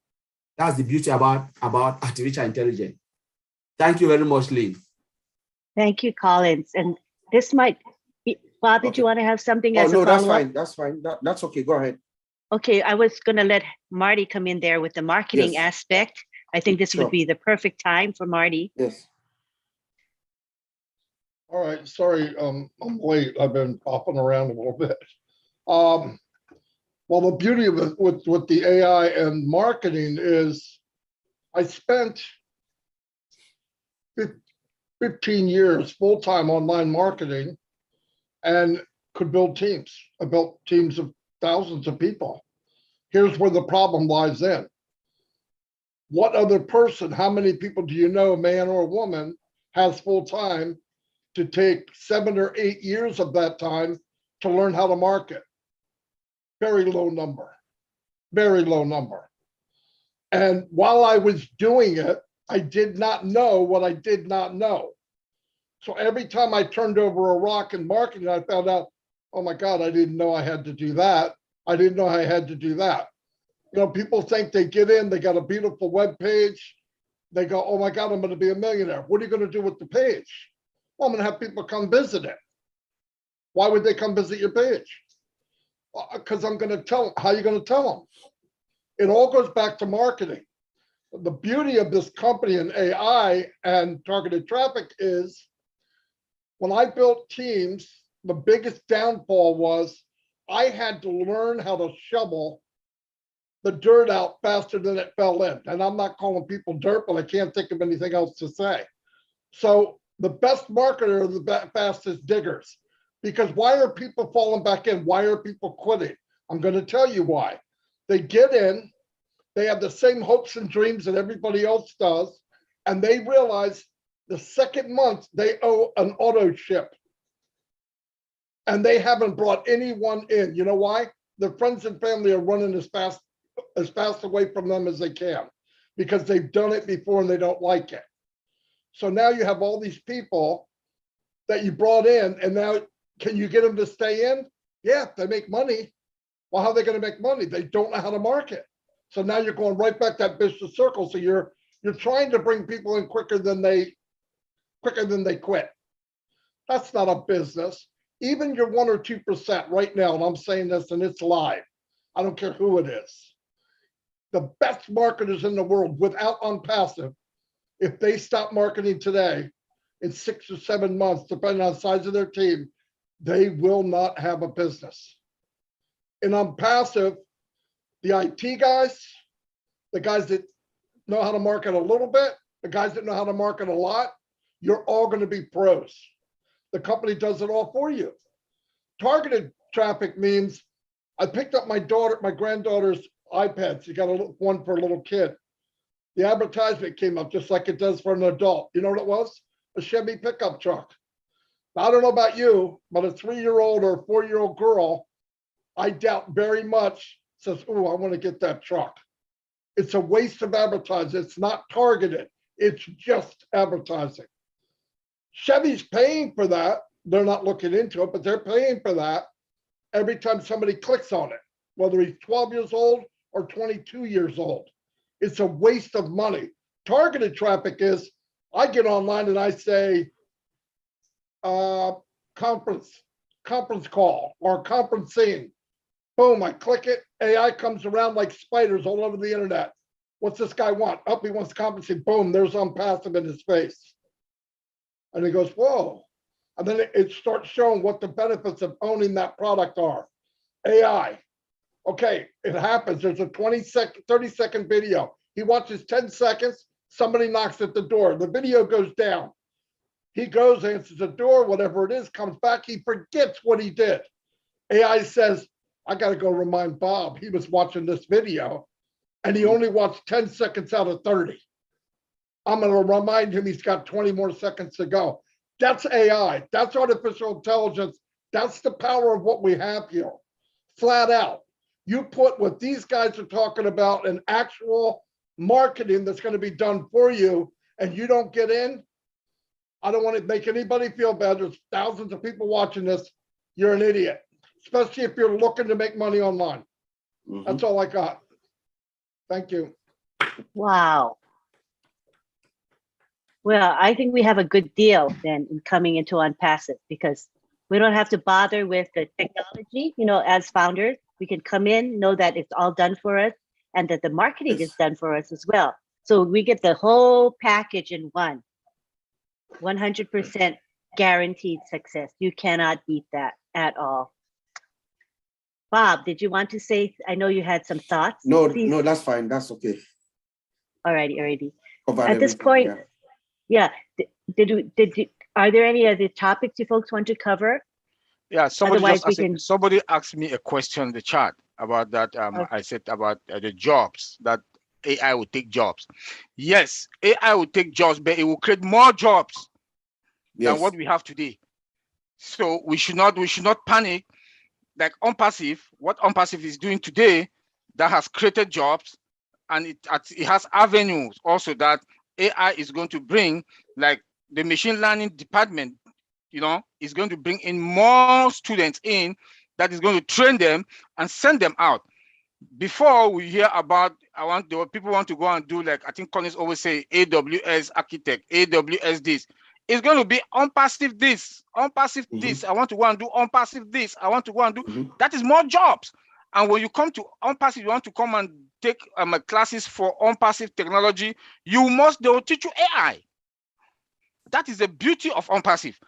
That's the beauty about artificial intelligence. Thank you very much, Lynn. Thank you, Collins. And this might be, Bob, did you want to have something as a follow-up? No, that's fine. That's fine. That's okay. Go ahead. Okay, I was going to let Marty come in there with the marketing aspect. I think this would be the perfect time for Marty. Yes. All right, sorry, I'm late. I've been popping around a little bit. Well, the beauty of it with the AI and marketing is I spent 15 years full-time online marketing and could build teams. I built teams of thousands of people. Here's where the problem lies in. What other person, how many people do you know, man or woman, has full-time to take 7 or 8 years of that time to learn how to market? Very low number, very low number. And while I was doing it, I did not know what I did not know. So every time I turned over a rock in marketing, I found out, oh my God, I didn't know I had to do that. I didn't know I had to do that. You know, people think they get in, they got a beautiful web page. They go, oh my God, I'm going to be a millionaire. What are you going to do with the page? Well, I'm going to have people come visit it. Why would they come visit your page? Because I'm going to tell them. How are you going to tell them? It all goes back to marketing. The beauty of this company in AI and targeted traffic is When I built teams, the biggest downfall was I had to learn how to shovel the dirt out faster than it fell in. And I'm not calling people dirt, but I can't think of anything else to say. So the best marketer are the fastest diggers. Because why are people falling back in? Why are people quitting? I'm going to tell you why. They get in, they have the same hopes and dreams that everybody else does, and they realize the second month they owe an auto ship. And they haven't brought anyone in. You know why? Their friends and family are running as fast away from them as they can because they've done it before and they don't like it. So now you have all these people that you brought in, and now can you get them to stay in? Yeah, they make money. Well, how are they going to make money? They don't know how to market. So now you're going right back that vicious circle. So you're trying to bring people in quicker than they quit. That's not a business. Even your 1 or 2% right now, and I'm saying this and it's live. I don't care who it is. The best marketers in the world without ONPASSIVE, if they stop marketing today, in 6 or 7 months, depending on the size of their team, they will not have a business. In ONPASSIVE, the IT guys, the guys that know how to market a little bit, the guys that know how to market a lot, you're all going to be pros. The company does it all for you. Targeted traffic means I picked up my granddaughter's iPad. She got one for a little kid. The advertisement came up just like it does for an adult. You know what it was? A Chevy pickup truck. Now, I don't know about you, but a 3-year-old or a 4-year-old girl, I doubt very much says, "Oh, I want to get that truck." It's a waste of advertising. It's not targeted. It's just advertising. Chevy's paying for that. They're not looking into it, but they're paying for that every time somebody clicks on it, whether he's 12 years old or 22 years old. It's a waste of money. Targeted traffic is, I get online and I say, conference call or conferencing. Boom, I click it. AI comes around like spiders all over the internet. What's this guy want? Oh, he wants conferencing. Boom, there's ONPASSIVE in his face. And he goes, whoa. And then it starts showing what the benefits of owning that product are. AI. Okay, it happens. There's a 30-second video. He watches 10 seconds. Somebody knocks at the door. The video goes down. He goes, answers the door, whatever it is, comes back. He forgets what he did. AI says, I got to go remind Bob. He was watching this video and he only watched 10 seconds out of 30. I'm going to remind him he's got 20 more seconds to go. That's AI. That's artificial intelligence. That's the power of what we have here. Flat out. You put what these guys are talking about in actual marketing that's going to be done for you, and you don't get in. I don't want to make anybody feel bad. There's thousands of people watching this. You're an idiot, especially if you're looking to make money online. That's all I got. Thank you. Wow. Well, I think we have a good deal then in coming into ONPASSIVE because we don't have to bother with the technology. You know, as founders, we can come in, know that it's all done for us and that the marketing is done for us as well. So we get the whole package in one. 100% guaranteed success. You cannot beat that at all. Bob, did you want to say, I know you had some thoughts. No, Please. no, that's fine. That's okay. Alrighty. Covered At this everything, point, yeah. Are there any other topics you folks want to cover? Yeah, Otherwise, somebody asked me a question in the chat about that. Okay. I said about the jobs, that AI will take jobs. Yes, AI will take jobs, but it will create more jobs than what we have today. So we should not panic. Like ONPASSIVE, what ONPASSIVE is doing today, that has created jobs, and it has avenues also that AI is going to bring, like the machine learning department, you know, is going to bring in more students in that is going to train them and send them out. Before we hear about, people want to go and do, like I think Collins always say, AWS architect, AWS this. It's going to be ONPASSIVE this, ONPASSIVE this. I want to go and do ONPASSIVE this. I want to go and do, that is more jobs. And when you come to ONPASSIVE, you want to come and take classes for ONPASSIVE technology, they will teach you AI. That is the beauty of ONPASSIVE.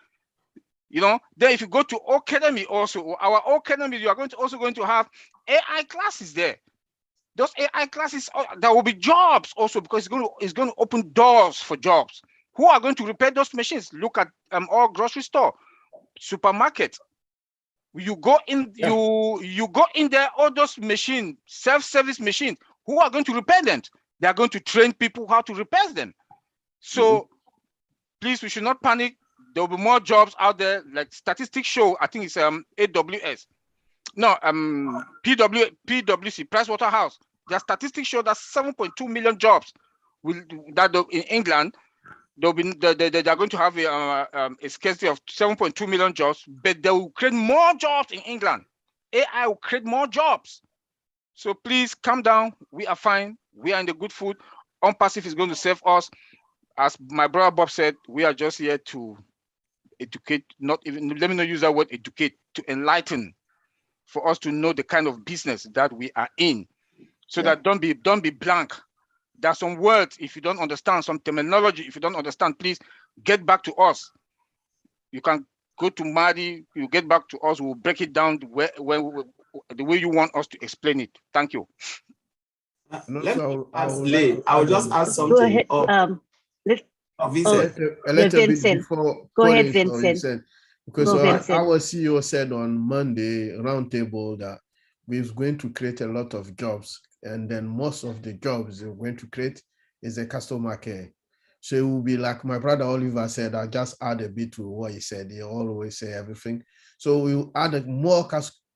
You know, then if you go to Academy also, our Academy, you are also going to have AI classes there. Those AI classes, there will be jobs also, because it's going to open doors for jobs. Who are going to repair those machines? Look at all grocery store, supermarket. You go in, you go in there, all those machines, self-service machines. Who are going to repair them? They are going to train people how to repair them. So please, we should not panic. There will be more jobs out there. Like statistics show, I think it's AWS. No, PwC, Pricewaterhouse. Their statistics show that 7.2 million jobs in England. They are going to have a scarcity of 7.2 million jobs, but they will create more jobs in England. AI will create more jobs. So please calm down. We are fine. We are in the good food. ONPASSIVE is going to save us. As my brother Bob said, we are just here to educate, not even, let me not use that word educate, to enlighten, for us to know the kind of business that we are in. So that don't be blank. There are some words, if you don't understand, some terminology, if you don't understand, please get back to us. You can go to Madi, you get back to us, we'll break it down the way you want us to explain it. Thank you. I'll just add something. Go ahead. Vincent. Go ahead, Vincent. Because our CEO said on Monday roundtable that we're going to create a lot of jobs, and then most of the jobs we're going to create is a customer care. So it will be like my brother Oliver said. I just add a bit to what he said. He always say everything. So we'll add more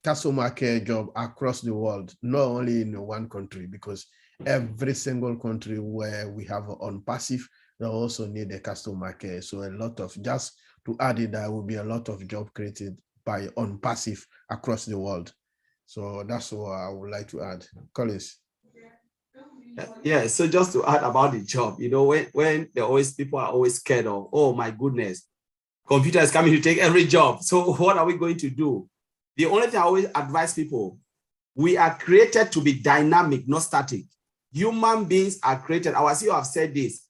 customer care job across the world, not only in one country, because every single country where we have ONPASSIVE, they also need a customer care. So a lot of, just to add it, there will be a lot of job created by ONPASSIVE across the world. So that's what I would like to add. Collins. Yeah, so just to add about the job, you know, when people are always scared of, oh my goodness, computer is coming to take every job. So what are we going to do? The only thing I always advise people, we are created to be dynamic, not static. Human beings are created. Our CEO have said this,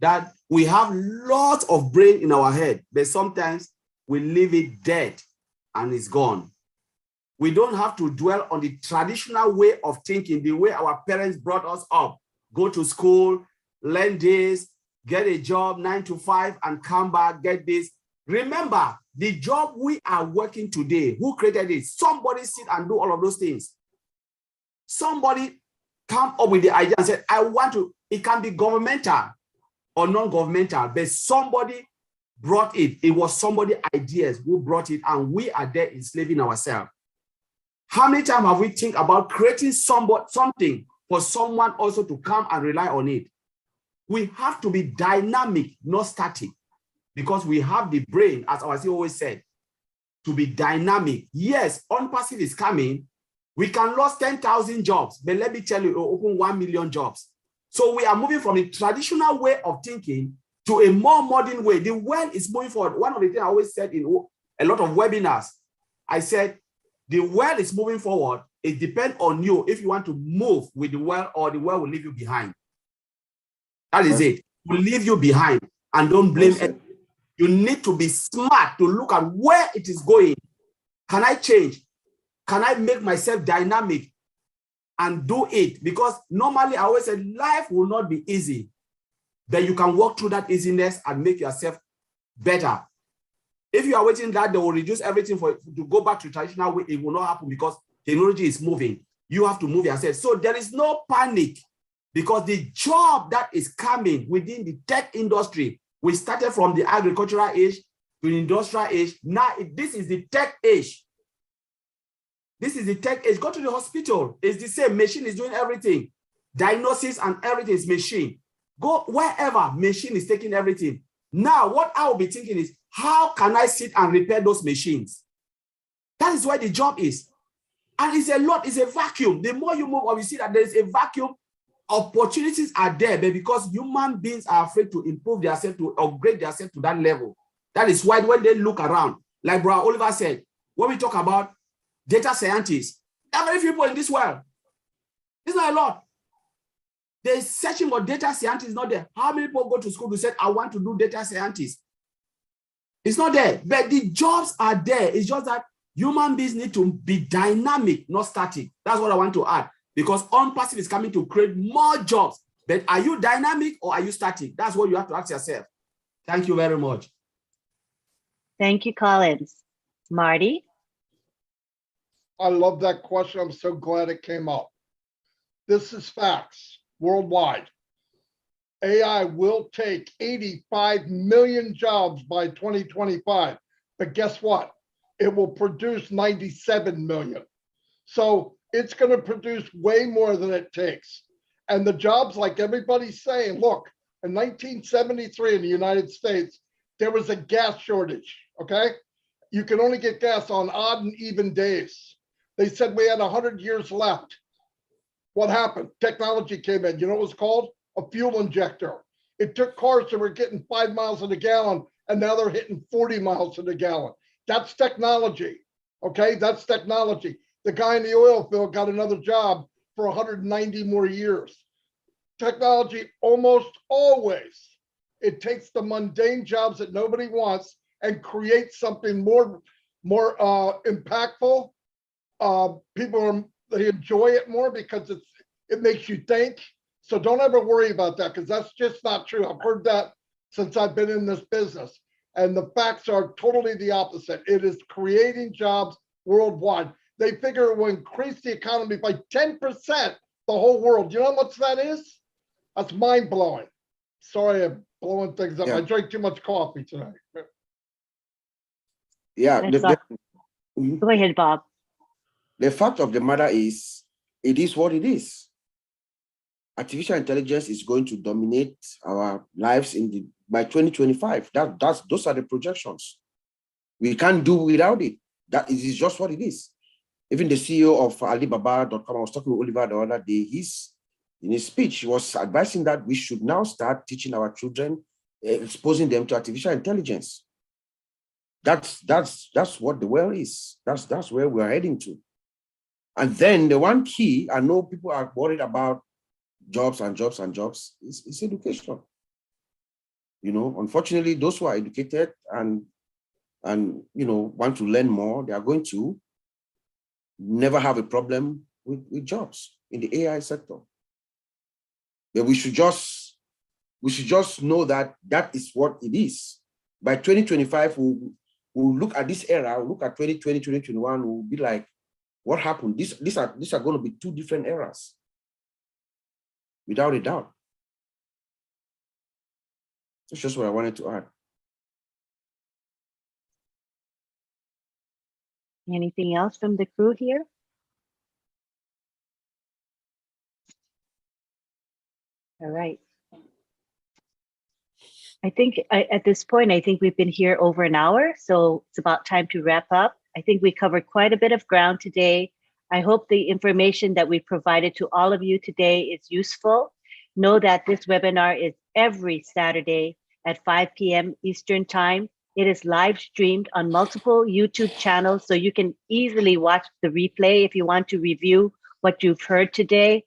that we have lots of brain in our head, but sometimes we leave it dead and it's gone. We don't have to dwell on the traditional way of thinking, the way our parents brought us up. Go to school, learn this, get a job, 9 to 5, and come back, get this. Remember, the job we are working today, who created it? Somebody sit and do all of those things. Somebody come up with the idea and said, I want to, it can be governmental or non-governmental, but somebody brought it. It was somebody's ideas who brought it, and we are there enslaving ourselves. How many times have we think about creating something for someone also to come and rely on it? We have to be dynamic, not static, because we have the brain, as our CEO always said, to be dynamic. Yes, ONPASSIVE is coming. We can lose 10,000 jobs, but let me tell you, it will open 1 million jobs. So we are moving from a traditional way of thinking to a more modern way. The world is moving forward. One of the things I always said in a lot of webinars, I said, the world is moving forward. It depends on you if you want to move with the world or the world will leave you behind. That is it. Will leave you behind, and don't blame it. You need to be smart to look at where it is going. Can I change? Can I make myself dynamic and do it? Because normally I always said life will not be easy, but you can walk through that easiness and make yourself better. If you are waiting that they will reduce everything to go back to traditional way, it will not happen because technology is moving. You have to move yourself. So there is no panic, because the job that is coming within the tech industry, we started from the agricultural age to the industrial age. Now this is the tech age. This is the tech age. Go to the hospital. It's the same. Machine is doing everything. Diagnosis and everything is machine. Go wherever, machine is taking everything. Now, what I will be thinking is, how can I sit and repair those machines? That is where the job is. And it's a lot, it's a vacuum. The more you move on, you see that there is a vacuum. Opportunities are there, but because human beings are afraid to improve themselves, to upgrade themselves to that level. That is why when they look around, like Brother Oliver said, when we talk about data scientists, there are very few people in this world. It's not a lot. They're searching for data scientists, not there. How many people go to school to say, I want to do data scientists? It's not there, but the jobs are there. It's just that human beings need to be dynamic, not static. That's what I want to add, because ONPASSIVE is coming to create more jobs. But are you dynamic or are you static? That's what you have to ask yourself. Thank you very much. Thank you, Collins. Marty? I love that question. I'm so glad it came up. This is facts worldwide. AI will take 85 million jobs by 2025. But guess what? It will produce 97 million. So it's going to produce way more than it takes. And the jobs, like everybody's saying, look, in 1973 in the United States, there was a gas shortage, okay? You can only get gas on odd and even days. They said we had 100 years left. What happened? Technology came in. You know what it was called? A fuel injector. It took cars that were getting 5 miles in a gallon, and now they're hitting 40 miles in a gallon. That's technology, okay? That's technology. The guy in the oil field got another job for 190 more years. Technology almost always, it takes the mundane jobs that nobody wants and creates something more impactful. They enjoy it more because it makes you think. So don't ever worry about that, because that's just not true. I've heard that since I've been in this business. And the facts are totally the opposite. It is creating jobs worldwide. They figure it will increase the economy by 10%, the whole world. You know how much that is? That's mind blowing. Sorry, I'm blowing things up. Yeah. I drank too much coffee tonight. Yeah. Go ahead, Bob. The fact of the matter is, it is what it is. Artificial intelligence is going to dominate our lives by 2025. Those are the projections. We can't do without it. That is just what it is. Even the CEO of Alibaba.com, I was talking to Oliver the other day, in his speech, he was advising that we should now start teaching our children, exposing them to artificial intelligence. That's what the world is. That's where we're heading to. And then the one key, I know people are worried about jobs and jobs and jobs, is education. You know, unfortunately, those who are educated and want to learn more, they are going to never have a problem with jobs in the AI sector. But we should just know that is what it is. By 2025, we'll look at this era, we'll look at 2020, 2021, we'll be like, what happened? These are going to be two different eras, without a doubt. That's just what I wanted to add. Anything else from the crew here? All right. I think at this point, I think we've been here over an hour, so it's about time to wrap up. I think we covered quite a bit of ground today. I hope the information that we provided to all of you today is useful. Know that this webinar is every Saturday at 5 p.m. Eastern Time. It is live streamed on multiple YouTube channels, so you can easily watch the replay if you want to review what you've heard today.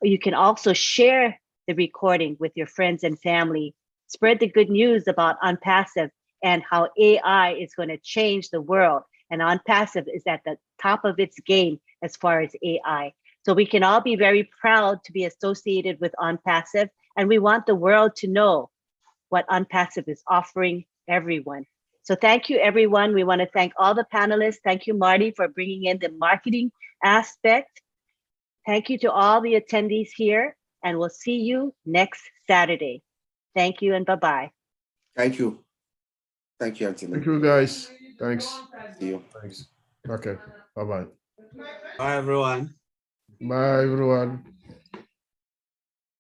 You can also share the recording with your friends and family. Spread the good news about ONPASSIVE and how AI is going to change the world. And ONPASSIVE is at the top of its game as far as AI. So we can all be very proud to be associated with ONPASSIVE, and we want the world to know what ONPASSIVE is offering everyone. So thank you, everyone. We want to thank all the panelists. Thank you, Marty, for bringing in the marketing aspect. Thank you to all the attendees here, and we'll see you next Saturday. Thank you and bye-bye. Thank you. Thank you, Anthony. Thank you, guys. Thanks. See you. Thanks. Okay. Bye-bye. Bye, everyone. Bye, everyone.